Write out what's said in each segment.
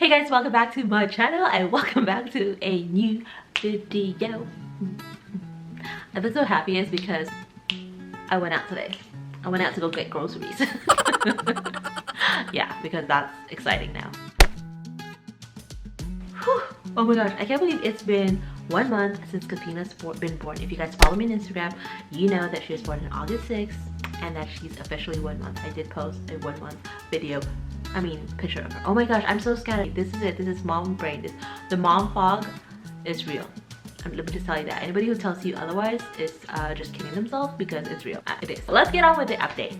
Hey guys, welcome back to my channel and welcome back to a new video. I've been so happy is because I went out today. I went out to go get groceries. Yeah, because that's exciting now. Whew. Oh my gosh, I can't believe it's been 1 month since Kathena's been born. If you guys follow me on Instagram, you know that she was born on August 6th and that she's officially 1 month. I did post a 1 month video. Picture of her. Oh my gosh, I'm so scared. This is it. This is mom brain. The mom fog is real. Let me just tell you that. Anybody who tells you otherwise is just kidding themselves, because it's real. It is. Let's get on with the update.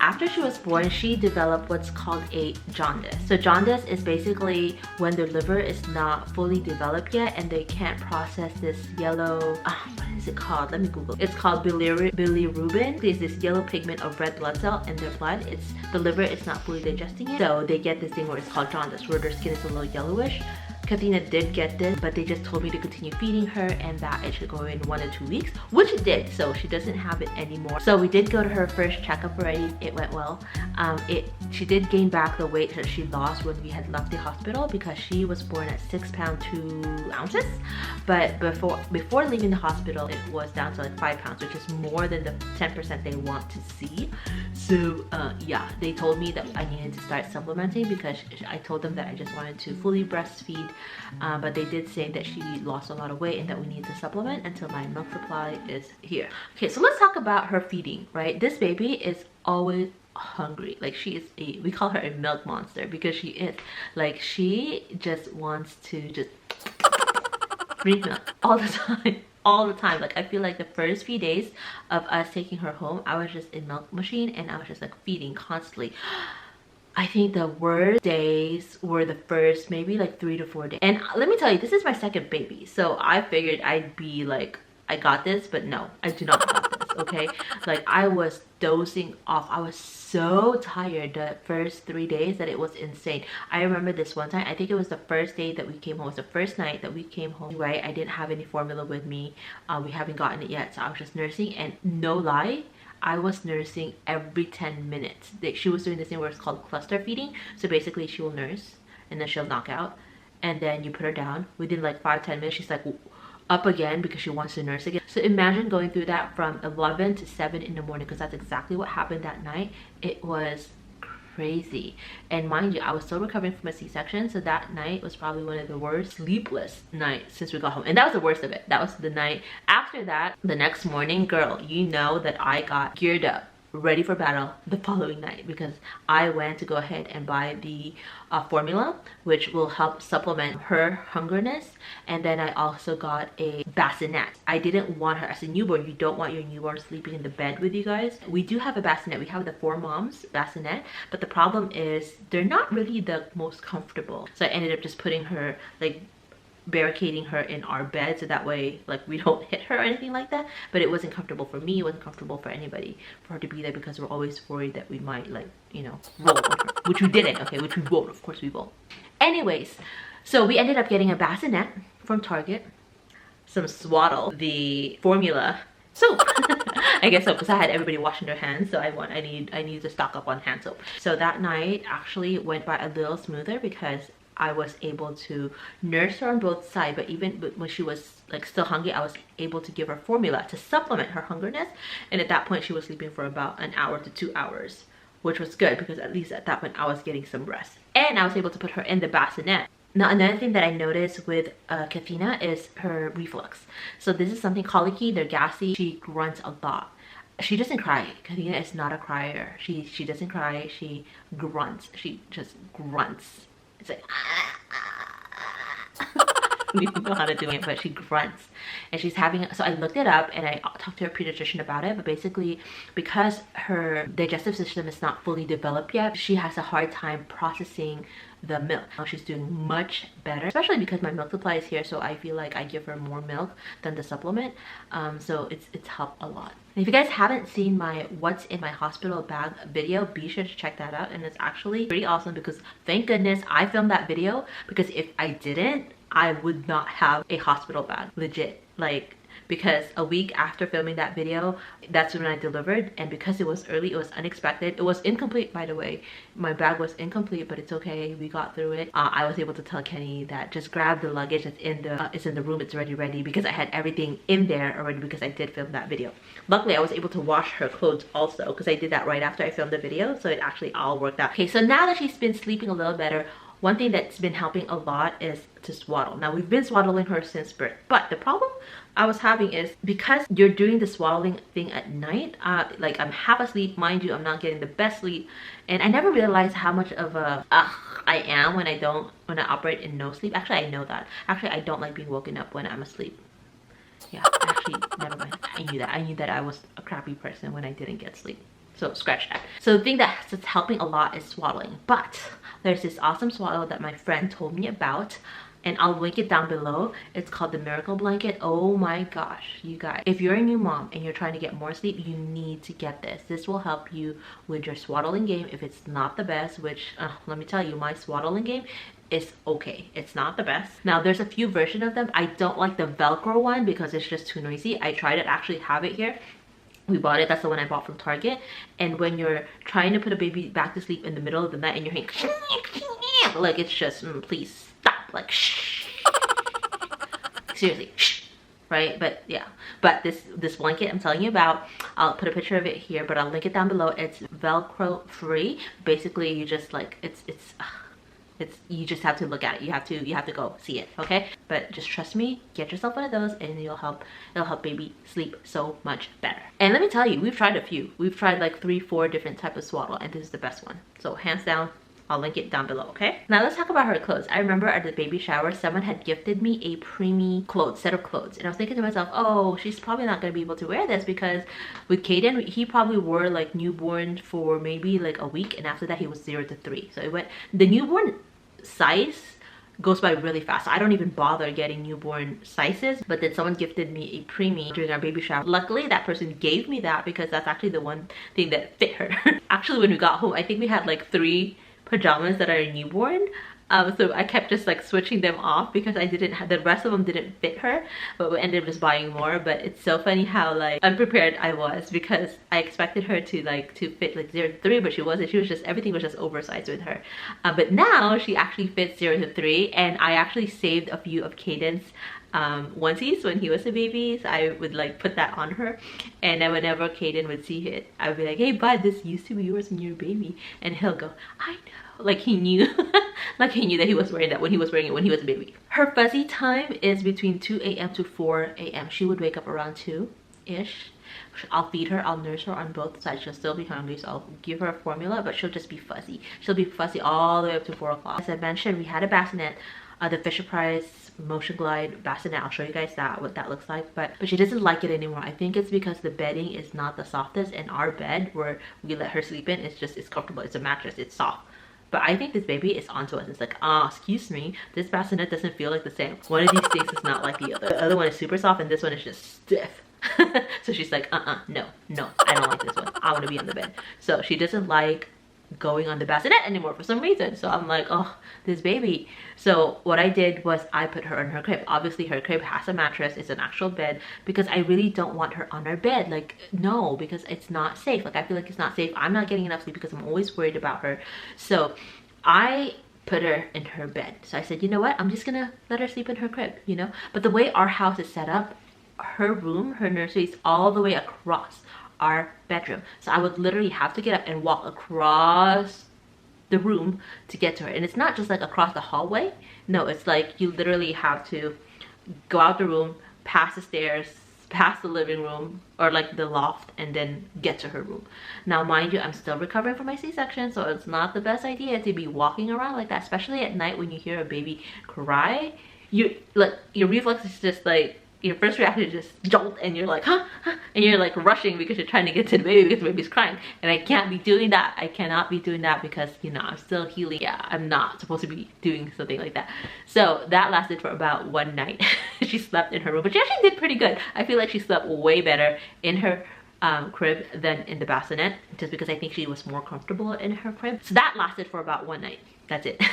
After she was born, she developed what's called a jaundice. So jaundice is basically when their liver is not fully developed yet and they can't process this yellow, what is it called? Let me Google. It's called bilirubin. It's this yellow pigment of red blood cell in their blood. The liver is not fully digesting it. So they get this thing where it's called jaundice, where their skin is a little yellowish. Kathena did get this, but they just told me to continue feeding her and that it should go in 1 to 2 weeks, which it did, so she doesn't have it anymore. So we did go to her first checkup already. It went well. She did gain back the weight that she lost when we had left the hospital, because she was born at 6 pounds 2 ounces, but before leaving the hospital it was down to like 5 pounds, which is more than the 10% they want to see. So yeah, they told me that I needed to start supplementing, because I told them that I just wanted to fully breastfeed. But they did say that she lost a lot of weight and that we need to supplement until my milk supply is here. Okay, so let's talk about her feeding, right? This baby is always hungry. Like, she is we call her a milk monster, because she is. Like, she just wants to just drink milk all the time. All the time. Like, I feel like the first few days of us taking her home, I was just in milk machine and I was just like feeding constantly. I think the worst days were the first maybe like 3 to 4 days. And let me tell you, this is my second baby, so I figured I'd be like, I got this, but no, I do not got this, okay? Like, I was dozing off. I was so tired the first 3 days that it was insane. I remember this one time, I think it was the first day that we came home. It was the first night that we came home, right? I didn't have any formula with me. We haven't gotten it yet, so I was just nursing, and no lie, I was nursing every 10 minutes. She was doing this thing where it's called cluster feeding. So basically she will nurse and then she'll knock out, and then you put her down. Within like 5-10 minutes she's like up again because she wants to nurse again. So imagine going through that from 11 to 7 in the morning, because that's exactly what happened that night. It was crazy. And mind you, I was still recovering from a C-section, so that night was probably one of the worst sleepless nights since we got home. And that was the worst of it. That was the night after that. The next morning, girl, you know that I got geared up, ready for battle the following night, because I went to go ahead and buy the formula, which will help supplement her hungerness. And then I also got a bassinet. I didn't want her as a newborn. You don't want your newborn sleeping in the bed with you guys. We do have a bassinet. We have the 4 moms bassinet, but the problem is they're not really the most comfortable. So I ended up just putting her, like, barricading her in our bed, so that way like we don't hit her or anything like that. But it wasn't comfortable for me, it wasn't comfortable for anybody for her to be there, because we're always worried that we might, like, you know, roll on her, which we didn't. Okay, which we won't, of course we won't. Anyways, so we ended up getting a bassinet from Target, some Swaddle, the formula soap. I guess so, because I had everybody washing their hands, so I need to stock up on hand soap. So that night actually went by a little smoother, because I was able to nurse her on both sides, but even when she was like still hungry, I was able to give her formula to supplement her hungerness. And at that point she was sleeping for about 1 hour to 2 hours, which was good, because at least at that point I was getting some rest. And I was able to put her in the bassinet. Now, another thing that I noticed with Kathena is her reflux. So this is something colicky, they're gassy, she grunts a lot. She doesn't cry. Kathena is not a crier. She doesn't cry, she grunts. She just grunts. It's like, I don't even know how to do it, but she grunts. And she's having, so I looked it up and I talked to her pediatrician about it, but basically because her digestive system is not fully developed yet, she has a hard time processing the milk. Now she's doing much better, especially because my milk supply is here, so I feel like I give her more milk than the supplement. So it's helped a lot. And if you guys haven't seen my what's in my hospital bag video, be sure to check that out. And it's actually pretty awesome, because thank goodness I filmed that video, because if I didn't, I would not have a hospital bag, legit. Like, because a week after filming that video, that's when I delivered, and because it was early, it was unexpected. It was incomplete, by the way. My bag was incomplete, but it's okay. We got through it. I was able to tell Kenny that just grab the luggage that's in the room. It's already ready, because I had everything in there already because I did film that video. Luckily, I was able to wash her clothes also because I did that right after I filmed the video, so it actually all worked out. Okay, so now that she's been sleeping a little better, one thing that's been helping a lot is to swaddle. Now, we've been swaddling her since birth, but the problem I was having is because you're doing the swaddling thing at night, like I'm half asleep, mind you, I'm not getting the best sleep, and I never realized how much of a I am when I operate in no sleep. Actually, I know that. Actually, I don't like being woken up when I'm asleep. Yeah, actually, never mind. I knew that I was a crappy person when I didn't get sleep. So scratch that. So the thing that's helping a lot is swaddling. But there's this awesome swaddle that my friend told me about, and I'll link it down below. It's called the Miracle Blanket. Oh my gosh, you guys. If you're a new mom and you're trying to get more sleep, you need to get this. This will help you with your swaddling game if it's not the best, which let me tell you, my swaddling game is okay. It's not the best. Now, there's a few versions of them. I don't like the Velcro one because it's just too noisy. I tried it, actually have it here. We bought it. That's the one I bought from Target. And when you're trying to put a baby back to sleep in the middle of the night and you're hearing like, it's just please stop, like shh. Seriously, shh. Right? But yeah, but this blanket I'm telling you about, I'll put a picture of it here, but I'll link it down below. It's Velcro free. Basically, you just like it's you just have to look at it. You have to go see it, okay? But just trust me, get yourself one of those and it'll help baby sleep so much better. And let me tell you, we've tried a few. We've tried like 3-4 different types of swaddle, and this is the best one. So hands down, I'll link it down below, okay? Now let's talk about her clothes. I remember at the baby shower, someone had gifted me a preemie set of clothes. And I was thinking to myself, oh, she's probably not gonna be able to wear this, because with Kaden, he probably wore like newborn for maybe like a week, and after that he was 0 to 3. So it went, the newborn size goes by really fast. I don't even bother getting newborn sizes, but then someone gifted me a preemie during our baby shower. Luckily, that person gave me that because that's actually the one thing that fit her. Actually, when we got home, I think we had like 3 pajamas that are newborn. So I kept just like switching them off because I didn't have, the rest of them didn't fit her, but we ended up just buying more. But it's so funny how like unprepared I was, because I expected her to fit like 0 to 3, but she wasn't. She was just, everything was just oversized with her. But now she actually fits 0 to 3, and I actually saved a few of Kaden's onesies when he was a baby, so I would like put that on her, and then whenever Kaden would see it, I would be like, hey bud, this used to be yours when you were a baby, and he'll go, I know, like he knew. Like he knew that he was wearing that when he was wearing it when he was a baby. Her fuzzy time is between 2 a.m. to 4 a.m. She would wake up around 2-ish. I'll feed her, I'll nurse her on both sides. She'll still be hungry, so I'll give her a formula, but she'll just be fuzzy. She'll be fuzzy all the way up to 4 o'clock. As I mentioned, we had a bassinet, the Fisher Price Motion Glide bassinet. I'll show you guys what that looks like, but she doesn't like it anymore. I think it's because the bedding is not the softest, and our bed where we let her sleep in, it's comfortable. It's a mattress, it's soft. But I think this baby is onto us. It's like, excuse me, this bassinet doesn't feel like the same. One of these things is not like the other. The other one is super soft and this one is just stiff. So she's like, no, I don't like this one. I want to be on the bed. So she doesn't like going on the bassinet anymore for some reason. So I'm like, oh, this baby. So what I did was I put her in her crib. Obviously her crib has a mattress, it's an actual bed, because I really don't want her on our bed. Like, no, because it's not safe. Like, I feel like it's not safe. I'm not getting enough sleep because I'm always worried about her. So I put her in her bed. So I said, you know what, I'm just gonna let her sleep in her crib, you know? But the way our house is set up, her room, her nursery is all the way across our bedroom. So I would literally have to get up and walk across the room to get to her. And it's not just like across the hallway. No, it's like you literally have to go out the room, past the stairs, past the living room, or like the loft, and then get to her room. Now, mind you, I'm still recovering from my C-section, so it's not the best idea to be walking around like that, especially at night when you hear a baby cry. Your reflex is just like, your first reaction is just jolt, and you're like, huh? And you're like rushing because you're trying to get to the baby because the baby's crying. And I can't be doing that. I cannot be doing that because, you know, I'm still healing. Yeah, I'm not supposed to be doing something like that. So that lasted for about 1 night. She slept in her room, but she actually did pretty good. I feel like she slept way better in her crib than in the bassinet, just because I think she was more comfortable in her crib. So that lasted for about 1 night. That's it.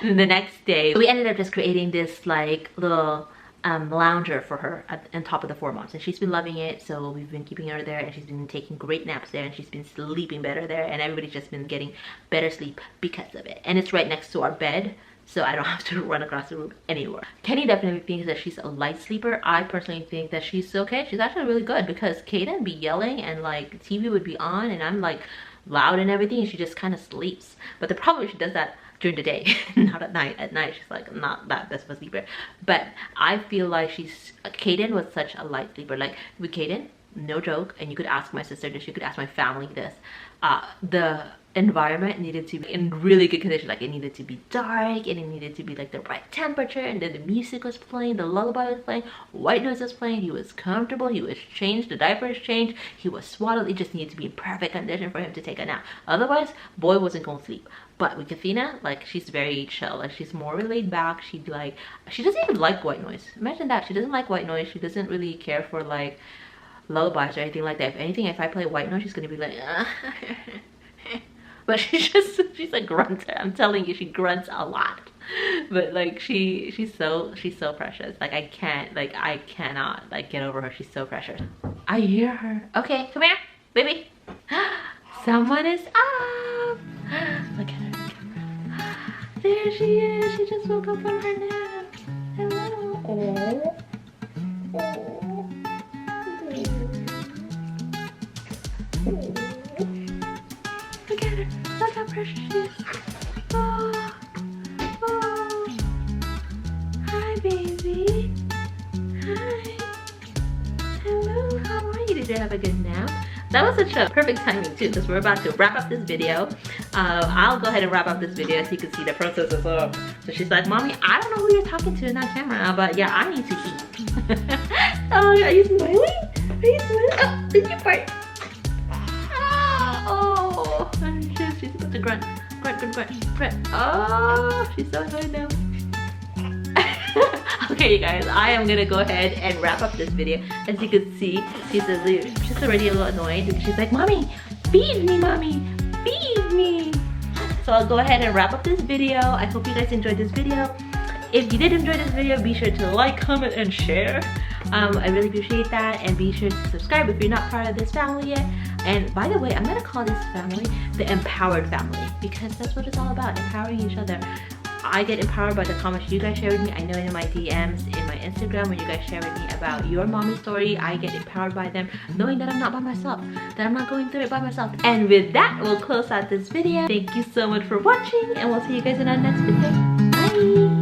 And then the next day, we ended up just creating this like little lounger for her on top of the 4 months, and she's been loving it. So we've been keeping her there, and she's been taking great naps there, and she's been sleeping better there, and everybody's just been getting better sleep because of it. And it's right next to our bed, so I don't have to run across the room anymore. Kenny definitely thinks that she's a light sleeper. I personally think that she's okay. She's actually really good, because Kaden be yelling and like TV would be on and I'm like loud and everything, and she just kind of sleeps. But the problem is she does that during the day, not at night. At night she's like not that best of a sleeper. But I feel like Kaden was such a light sleeper. Like with Kaden, no joke, and you could ask my sister this, you could ask my family this, the environment needed to be in really good condition. Like it needed to be dark, and it needed to be like the right temperature, and then the music was playing, the lullaby was playing, white noise was playing, he was comfortable, he was changed, the diapers changed, he was swaddled. It just needed to be in perfect condition for him to take a nap. Otherwise, boy wasn't gonna sleep. But with Kathena, like she's very chill. Like she's more laid back. She doesn't even like white noise. Imagine that. She doesn't like white noise. She doesn't really care for like lullabies or anything like that. If anything, if I play white noise, she's gonna be like but she's a grunter. I'm telling you, she grunts a lot. But like she's so precious. Like I cannot like get over her. She's so precious. I hear her. Okay, come here, baby. Someone is up. Look at her. There she is. She just woke up from her nap. Hello. Oh. Oh. Look at her. Look how precious she is. Oh. Oh. Hi, baby. Hi. Hello. How are you? Did you have a good nap? That was such a perfect timing too, because we're about to wrap up this video. I'll go ahead and wrap up this video so you can see the process is up. So she's like, Mommy, I don't know who you're talking to in that camera, but yeah, I need to eat. Oh, are you smiling? Are you smiling? Oh, did you fart? Oh, she's about to grunt. Grunt. Oh, she's so annoyed now. Okay, you guys, I am gonna go ahead and wrap up this video. As you can see, she's already a little annoyed because she's like, Mommy, feed me, Mommy, feed me. So I'll go ahead and wrap up this video. I hope you guys enjoyed this video. If you did enjoy this video, be sure to like, comment, and share. I really appreciate that, and be sure to subscribe if you're not part of this family yet. And by the way, I'm gonna call this family the Empowered Family, because that's what it's all about, empowering each other. I get empowered by the comments you guys share with me. I know in my DMs, in my Instagram, when you guys share with me about your mommy story, I get empowered by them, knowing that I'm not by myself, that I'm not going through it by myself. And with that, we'll close out this video. Thank you so much for watching, and we'll see you guys in our next video. Bye!